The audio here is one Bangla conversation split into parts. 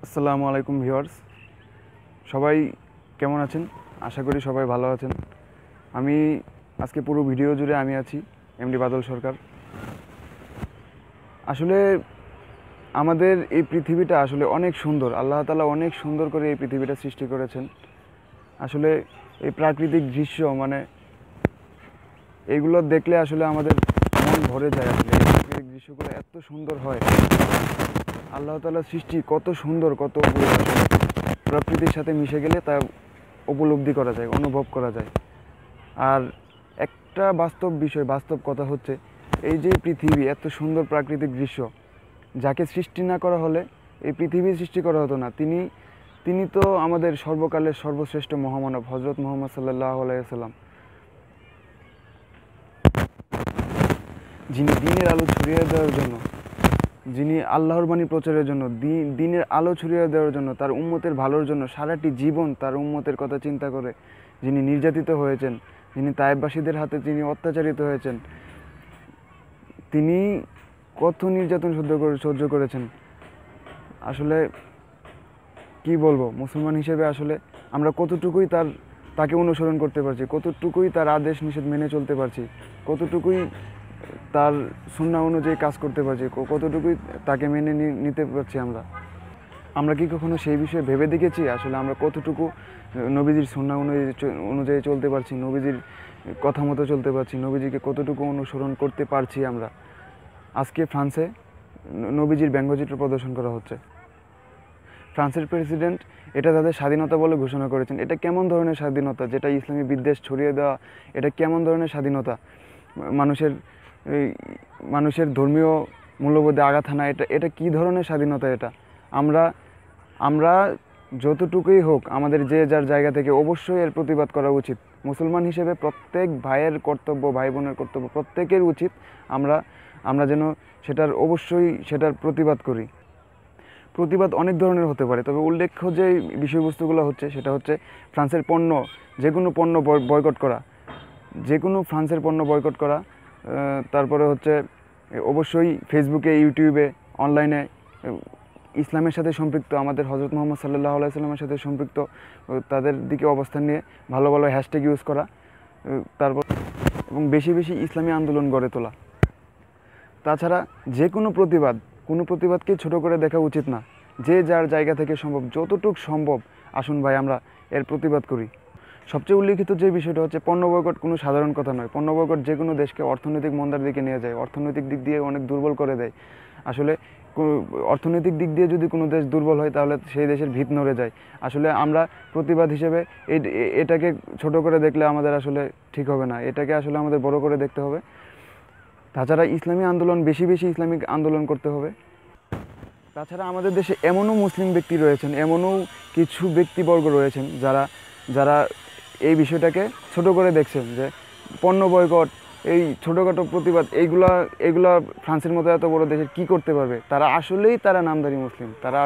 আসসালামু আলাইকুম ভিউয়ার্স, সবাই কেমন আছেন? আশা করি সবাই ভালো আছেন। আমি আজকে পুরো ভিডিও জুড়ে আমি আছি এমডি বাদল সরকার। আসলে আমাদের এই পৃথিবীটা আসলে অনেক সুন্দর। আল্লাহ তাআলা অনেক সুন্দর করে এই পৃথিবীটা সৃষ্টি করেছেন। আসলে এই প্রাকৃতিক দৃশ্য এইগুলো দেখলে আসলে আমাদের মন ভরে যায়। আসলে এই প্রাকৃতিক দৃশ্যগুলো এত সুন্দর হয়। আল্লাহ তাআলার সৃষ্টি কত সুন্দর, কত অপূর্ব। আসলে প্রকৃতির সাথে মিশে গেলে তা উপলব্ধি করা যায়, অনুভব করা যায়। আর একটা বাস্তব বিষয়, বাস্তব কথা হচ্ছে, এই যে পৃথিবী এত সুন্দর প্রাকৃতিক দৃশ্য, যাকে সৃষ্টি না করা হলে এই পৃথিবী সৃষ্টি করা হতো না। তিনি তো আমাদের সর্বকালের সর্বশ্রেষ্ঠ মহামানব হজরত মুহাম্মদ সাল্লাল্লাহু আলাইহি ওয়াসাল্লাম, যিনি দ্বীনের আলো ছড়িয়ে দেওয়ার জন্য, যিনি আল্লাহর বাণী প্রচারের জন্য, দ্বীনের আলো ছড়িয়ে দেওয়ার জন্য, তার উম্মতের ভালোর জন্য সারাটি জীবন তার উম্মতের কথা চিন্তা করে যিনি নির্যাতিত হয়েছেন, যিনি তায়েববাসীদের হাতে তিনি অত্যাচারিত হয়েছেন, তিনি কত নির্যাতন সহ্য করেছেন। আসলে কি বলবো, মুসলমান হিসেবে আসলে আমরা কতটুকুই তাকে অনুসরণ করতে পারছি, কতটুকুই তার আদেশ নিষেধ মেনে চলতে পারছি, কতটুকুই তার সুন্নাহ অনুযায়ী কাজ করতে পারছি, কতটুকুই তাকে মেনে নিতে পারছি। আমরা কি কখনো সেই বিষয়ে ভেবে দেখেছি আসলে আমরা কতটুকু নবীজির সুন্নাহ অনুযায়ী চলতে পারছি, নবীজির কথা মতো চলতে পারছি, নবীজিকে কতটুকু অনুসরণ করতে পারছি আমরা? আজকে ফ্রান্সে নবীজির ব্যঙ্গচিত্র প্রদর্শন করা হচ্ছে। ফ্রান্সের প্রেসিডেন্ট এটা তাদের স্বাধীনতা বলে ঘোষণা করেছেন। এটা কেমন ধরনের স্বাধীনতা? যেটা ইসলামী বিদ্বেষ ছড়িয়ে দেওয়া, এটা কেমন ধরনের স্বাধীনতা? মানুষের ধর্মীয় মূল্যবোধে আঘাত হানা, এটা কী ধরনের স্বাধীনতা? এটা আমরা যতটুকুই হোক আমাদের যে যার জায়গা থেকে অবশ্যই এর প্রতিবাদ করা উচিত। মুসলমান হিসেবে প্রত্যেক ভাইয়ের কর্তব্য, ভাই বোনের কর্তব্য, প্রত্যেকের উচিত আমরা যেন সেটার প্রতিবাদ করি। প্রতিবাদ অনেক ধরনের হতে পারে, তবে উল্লেখ্য যে বিষয়বস্তুগুলো হচ্ছে সেটা হচ্ছে ফ্রান্সের পণ্য, যে কোনো পণ্য বয়কট করা, যে কোনো ফ্রান্সের পণ্য বয়কট করা। তারপরে হচ্ছে অবশ্যই ফেসবুকে, ইউটিউবে, অনলাইনে ইসলামের সাথে সম্পৃক্ত, আমাদের হজরত মুহাম্মদ সাল্লাল্লাহু আলাইহি ওয়াসাল্লামের সাথে সম্পৃক্ত তাদের দিকে অবস্থান নিয়ে ভালো ভালো হ্যাশট্যাগ ইউজ করা, তারপর এবং বেশি বেশি ইসলামী আন্দোলন গড়ে তোলা। তাছাড়া যে কোনো প্রতিবাদকে ছোট করে দেখা উচিত না। যে যার জায়গা থেকে সম্ভব, যতটুকু সম্ভব, আসুন ভাই আমরা এর প্রতিবাদ করি। সবচেয়ে উল্লেখিত যে বিষয়টা হচ্ছে পণ্য বয়কট কোনো সাধারণ কথা নয়। পণ্য বয়কট যে কোনো দেশকে অর্থনৈতিক মন্দার দিকে নিয়ে যায়, অর্থনৈতিক দিক দিয়ে অনেক দুর্বল করে দেয়। আসলে অর্থনৈতিক দিক দিয়ে যদি কোনো দেশ দুর্বল হয় তাহলে সেই দেশের ভিত নড়ে যায়। আসলে আমরা প্রতিবাদ হিসেবে এটাকে ছোট করে দেখলে আমাদের আসলে ঠিক হবে না, এটাকে আসলে আমাদের বড় করে দেখতে হবে। তাছাড়া ইসলামী আন্দোলন, বেশি বেশি ইসলামিক আন্দোলন করতে হবে। তাছাড়া আমাদের দেশে এমনও মুসলিম ব্যক্তি রয়েছেন, এমনও কিছু ব্যক্তিবর্গ রয়েছেন যারা এই বিষয়টাকে ছোট করে দেখছেন, যে পণ্য বয়কট, এই ছোটোখাটো প্রতিবাদ, এইগুলা ফ্রান্সের মতো এত বড় দেশের কি করতে পারবে? তারা নামধারী মুসলিম, তারা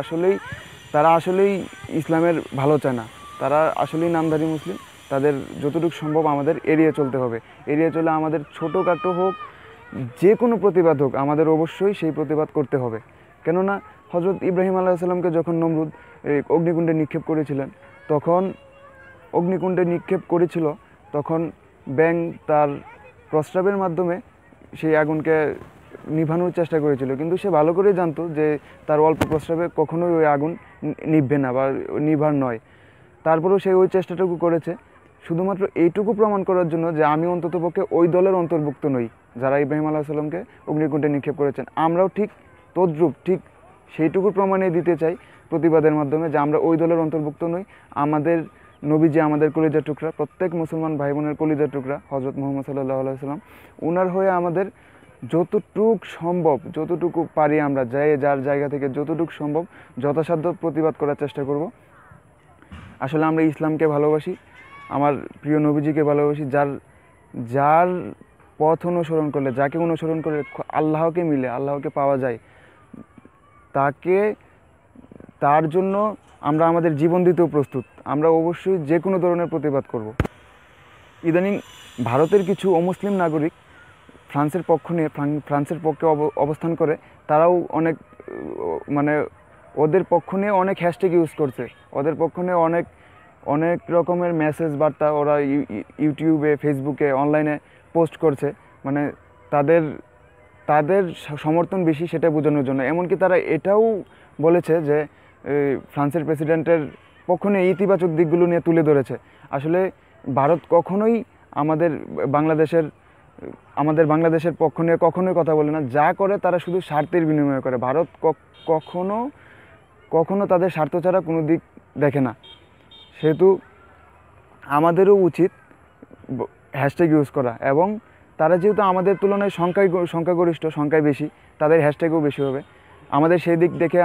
আসলেই ইসলামের ভালো চায় না, তারা আসলেই নামধারী মুসলিম। তাদের যতটুকু সম্ভব আমাদের এড়িয়ে চলতে হবে। এড়িয়ে চলে আমাদের ছোটোখাটো হোক, যে কোনো প্রতিবাদ হোক, আমাদের অবশ্যই সেই প্রতিবাদ করতে হবে। কেননা হজরত ইব্রাহিম আলাইহিস সালামকে যখন নমরুদ অগ্নিকুণ্ডে নিক্ষেপ করেছিল, তখন ব্যাঙ তার প্রস্রাবের মাধ্যমে সেই আগুনকে নিভানোর চেষ্টা করেছিল, কিন্তু সে ভালো করেই জানতো যে তার অল্প প্রস্রাবে কখনোই ওই আগুন নিভবে না বা নিভার নয়। তারপরেও সে ওই চেষ্টাটুকু করেছে, শুধুমাত্র এইটুকু প্রমাণ করার জন্য যে আমি অন্ততপক্ষে ওই দলের অন্তর্ভুক্ত নই যারা ইব্রাহিম আলাইহিস সালামকে অগ্নিকুণ্ডে নিক্ষেপ করেছেন। আমরাও ঠিক তদ্রূপ, ঠিক সেইটুকু প্রমাণে দিতে চাই প্রতিবাদের মাধ্যমে যে আমরা ওই দলের অন্তর্ভুক্ত নই। আমাদের নবীজি আমাদের কলিজার টুকরা, প্রত্যেক মুসলমান ভাই বোনের কলিজার টুকরা হজরত মুহাম্মদ সাল্লাল্লাহু আলাইহি ওয়াসাল্লাম। ওনার হয়ে আমাদের যতটুকু পারি আমরা যার জায়গা থেকে যতটুকু সম্ভব যথাসাধ্য প্রতিবাদ করার চেষ্টা করব। আসলে আমরা ইসলামকে ভালোবাসি, আমার প্রিয় নবীজিকে ভালোবাসি। যার পথ অনুসরণ করলে, যাকে অনুসরণ করলে আল্লাহকে পাওয়া যায়, তার জন্য আমরা আমাদের জীবন দিতেও প্রস্তুত। আমরা অবশ্যই যে কোনো ধরনের প্রতিবাদ করব। ইদানিং ভারতের কিছু অমুসলিম নাগরিক ফ্রান্সের পক্ষে অবস্থান করে, তারাও অনেক ওদের পক্ষ নিয়ে অনেক হ্যাশট্যাগ ইউজ করছে, ওদের পক্ষ নিয়ে অনেক অনেক রকমের মেসেজ বার্তা ওরা ইউটিউবে, ফেসবুকে, অনলাইনে পোস্ট করছে, মানে তাদের তাদের সমর্থন বেশি সেটা বোঝানোর জন্য। এমনকি তারা এটাও বলেছে যে ফ্রান্সের প্রেসিডেন্টের পক্ষ নিয়ে ইতিবাচক দিকগুলো নিয়ে তুলে ধরেছে। আসলে ভারত কখনোই আমাদের বাংলাদেশের পক্ষ নিয়ে কখনোই কথা বলে না, যা করে তারা শুধু স্বার্থের বিনিময়ে করে। ভারত কখনো তাদের স্বার্থ ছাড়া কোনো দিক দেখে না। সেহেতু আমাদেরও উচিত হ্যাশট্যাগ ইউজ করা, এবং তারা যেহেতু আমাদের তুলনায় সংখ্যাগরিষ্ঠ, সংখ্যায় বেশি, তাদের হ্যাশট্যাগও বেশি হবে। আমাদের সেই দিক দেখে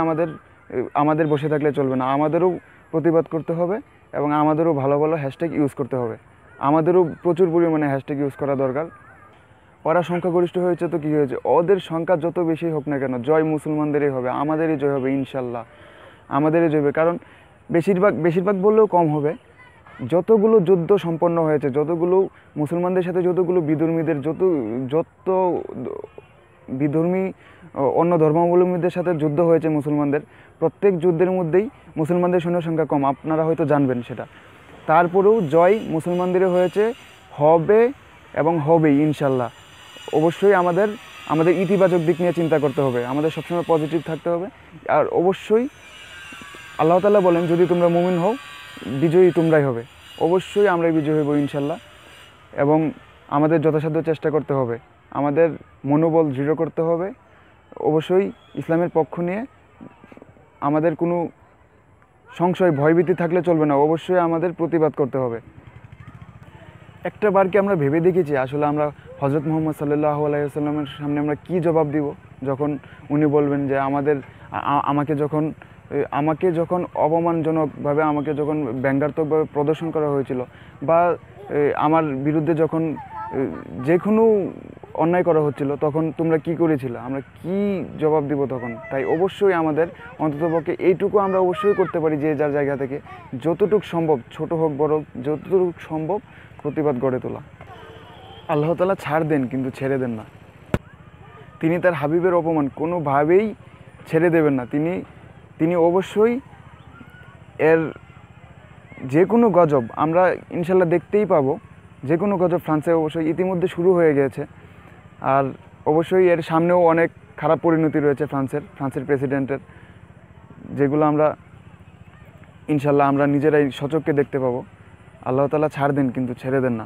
আমাদের বসে থাকলে চলবে না, আমাদেরও প্রতিবাদ করতে হবে এবং আমাদেরও ভালো ভালো হ্যাশট্যাগ ইউজ করতে হবে। আমাদেরও প্রচুর পরিমাণে হ্যাশট্যাগ ইউজ করা দরকার। ওরা সংখ্যাগরিষ্ঠ হয়েছে তো কী হয়েছে, ওদের সংখ্যা যত বেশি হোক না কেন, জয় মুসলমানদেরই হবে, আমাদেরই জয় হবে ইনশাল্লাহ, আমাদেরই জয় হবে। কারণ বেশিরভাগ বললেও কম হবে। যতগুলো যুদ্ধ সম্পন্ন হয়েছে, যতগুলো মুসলমানদের সাথে যতগুলো বিধর্মীদের যত বিধর্মী অন্য ধর্মাবলম্বীদের সাথে যুদ্ধ হয়েছে মুসলমানদের, প্রত্যেক যুদ্ধের মধ্যেই মুসলমানদের সৈন্য সংখ্যা কম, আপনারা হয়তো জানবেন সেটা। তারপরেও জয় মুসলমানদেরই হয়েছে, হবে এবং হবেই ইনশাল্লাহ। অবশ্যই আমাদের ইতিবাচক দিক নিয়ে চিন্তা করতে হবে, আমাদের সবসময় পজিটিভ থাকতে হবে। আর অবশ্যই আল্লাহ তাআলা বলেন, যদি তোমরা মুমিন হও বিজয়ী তোমরাই হবে। অবশ্যই আমরাই বিজয়ী হব ইনশাল্লাহ। এবং আমাদের যথাসাধ্য চেষ্টা করতে হবে, আমাদের মনোবল দৃঢ় করতে হবে। অবশ্যই ইসলামের পক্ষ নিয়ে আমাদের কোনো সংশয়, ভয়ভীতি থাকলে চলবে না, অবশ্যই আমাদের প্রতিবাদ করতে হবে। একটা বার কি আমরা ভেবে দেখেছি আসলে আমরা হযরত মুহাম্মদ সাল্লাল্লাহু আলাইহি ওয়াসাল্লামের সামনে আমরা কী জবাব দিব, যখন উনি বলবেন যে আমাকে যখন অপমানজনকভাবে, আমাকে যখন ব্যঙ্গাত্মকভাবে প্রদর্শন করা হয়েছিল, বা আমার বিরুদ্ধে যখন যে কোনো অন্যায় করা হচ্ছিল, তখন তোমরা কি করেছিলে, আমরা কি জবাব দিব তখন। তাই অবশ্যই আমাদের অন্ততপক্ষে এইটুকু আমরা অবশ্যই করতে পারি, যে যার জায়গা থেকে যতটুকু সম্ভব, ছোট হোক বড়, যতটুকু সম্ভব প্রতিবাদ গড়ে তোলা। আল্লাহ তাআলা ছাড় দেন কিন্তু ছেড়ে দেন না। তিনি তার হাবিবের অপমান কোনোভাবেই ছেড়ে দেবেন না। তিনি অবশ্যই এর যে কোনো গজব আমরা ইনশাল্লাহ দেখতেই পাবো। যে কোনো গজব ফ্রান্সে অবশ্যই ইতিমধ্যে শুরু হয়ে গেছে, আর অবশ্যই এর সামনেও অনেক খারাপ পরিণতি রয়েছে ফ্রান্সের প্রেসিডেন্টের, যেগুলো আমরা ইনশাল্লাহ আমরা নিজেরাই সচক্ষে দেখতে পাবো। আল্লাহ তাআলা ছাড় দেন কিন্তু ছেড়ে দেন না।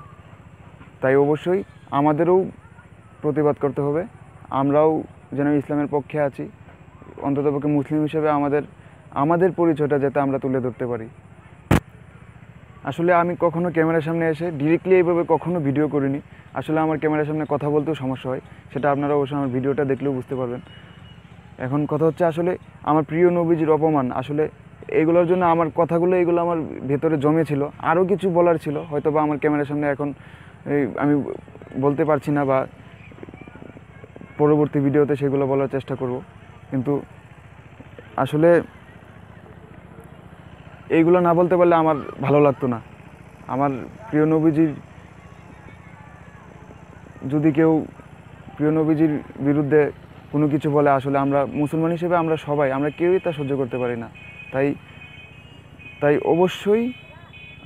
তাই অবশ্যই আমাদেরও প্রতিবাদ করতে হবে। আমরাও যেন ইসলামের পক্ষে আছি, অন্ততপক্ষে মুসলিম হিসেবে আমাদের পরিচয়টা যাতে আমরা তুলে ধরতে পারি। আসলে আমি কখনো ক্যামেরার সামনে এসে ডিরেক্টলি এইভাবে কখনো ভিডিও করিনি। আসলে আমার ক্যামেরার সামনে কথা বলতেও সমস্যা হয়, সেটা আপনারা অবশ্যই আমার ভিডিওটা দেখলেও বুঝতে পারবেন। এখন কথা হচ্ছে, আসলে আমার প্রিয় নবীজির অপমান, আসলে এইগুলোর জন্য আমার কথাগুলো এগুলো আমার ভেতরে জমে ছিল। আরও কিছু বলার ছিল, হয়তো বা আমার ক্যামেরার সামনে এখন আমি বলতে পারছি না, বা পরবর্তী ভিডিওতে সেগুলো বলার চেষ্টা করব। কিন্তু আসলে এইগুলো না বলতে পারলে আমার ভালো লাগতো না। আমার প্রিয় নবীজির যদি কেউ প্রিয় নবীজির বিরুদ্ধে কোনো কিছু বলে, আসলে আমরা মুসলমান হিসেবে আমরা কেউই তা সহ্য করতে পারি না। তাই অবশ্যই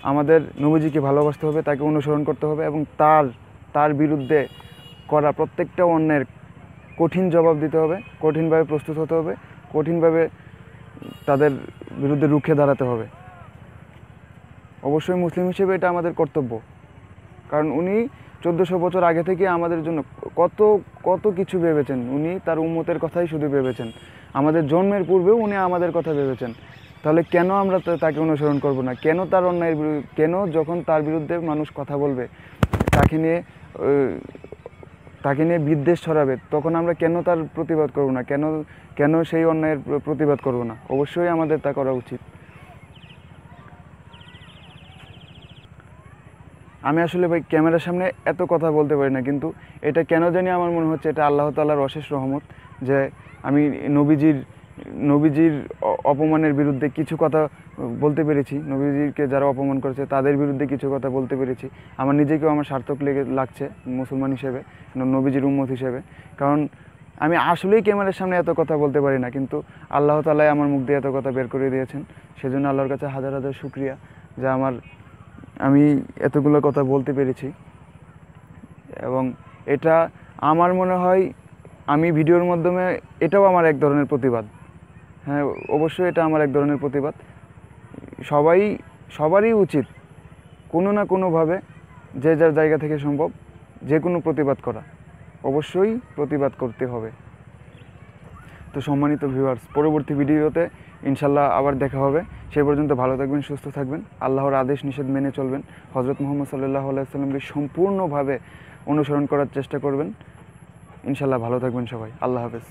আমাদের নবীজিকে ভালোবাসতে হবে, তাকে অনুসরণ করতে হবে, এবং তার বিরুদ্ধে করা প্রত্যেকটা অন্যের কঠিন জবাব দিতে হবে, কঠিনভাবে প্রস্তুত হতে হবে, কঠিনভাবে তাদের বিরুদ্ধে রুখে দাঁড়াতে হবে। অবশ্যই মুসলিম হিসেবে এটা আমাদের কর্তব্য, কারণ উনি 1400 বছর আগে থেকে আমাদের জন্য কত কিছু ভেবেছেন। উনি তার উম্মতের কথাই শুধু ভেবেছেন, আমাদের জন্মের পূর্বেও উনি আমাদের কথা ভেবেছেন। তাহলে কেন আমরা তাকে অনুসরণ করব না? কেন তার অন্যায়ের কেন যখন তার বিরুদ্ধে মানুষ কথা বলবে, তাকে নিয়ে বিদ্বেষ ছড়াবে, তখন আমরা কেন তার প্রতিবাদ করব না? কেন সেই অন্যায়ের প্রতিবাদ করব না? অবশ্যই আমাদের তা করা উচিত। আমি আসলে ভাই ক্যামেরার সামনে এত কথা বলতে পারি না, কিন্তু এটা কেন জানি আমার মনে হচ্ছে এটা আল্লাহ তাআলার অশেষ রহমত, যে আমি নবীজির অপমানের বিরুদ্ধে কিছু কথা বলতে পেরেছি। নবীজিকে যারা অপমান করেছে তাদের বিরুদ্ধে কিছু কথা বলতে পেরেছি। আমার নিজেকেও আমার সার্থক লাগছে মুসলমান হিসেবে, নবীজির উম্মত হিসেবে। কারণ আমি আসলেই ক্যামেরার সামনে এত কথা বলতে পারি না, কিন্তু আল্লাহ তাআলাই আমার মুখ দিয়ে এত কথা বের করে দিয়েছেন। সেজন্য আল্লাহর কাছে হাজার হাজার শুকরিয়া যে আমি এতগুলো কথা বলতে পেরেছি। এবং এটা আমার মনে হয় আমি ভিডিওর মাধ্যমে এটাও আমার এক ধরনের প্রতিবাদ। হ্যাঁ, অবশ্যই এটা আমার এক ধরনের প্রতিবাদ। সবারই উচিত কোনো না কোনোভাবে যে যার জায়গা থেকে সম্ভব যে কোনো প্রতিবাদ করা, অবশ্যই প্রতিবাদ করতে হবে। তো সম্মানিত ভিউয়ার্স, পরবর্তী ভিডিওতে ইনশাল্লাহ আবার দেখা হবে। সে পর্যন্ত ভালো থাকবেন, সুস্থ থাকবেন, আল্লাহর আদেশ নিষেধ মেনে চলবেন, হযরত মুহাম্মদ সাল্লাল্লাহু আলাইহি ওয়াসাল্লামকে সম্পূর্ণভাবে অনুসরণ করার চেষ্টা করবেন। ইনশাল্লাহ ভালো থাকবেন সবাই। আল্লাহ হাফেজ।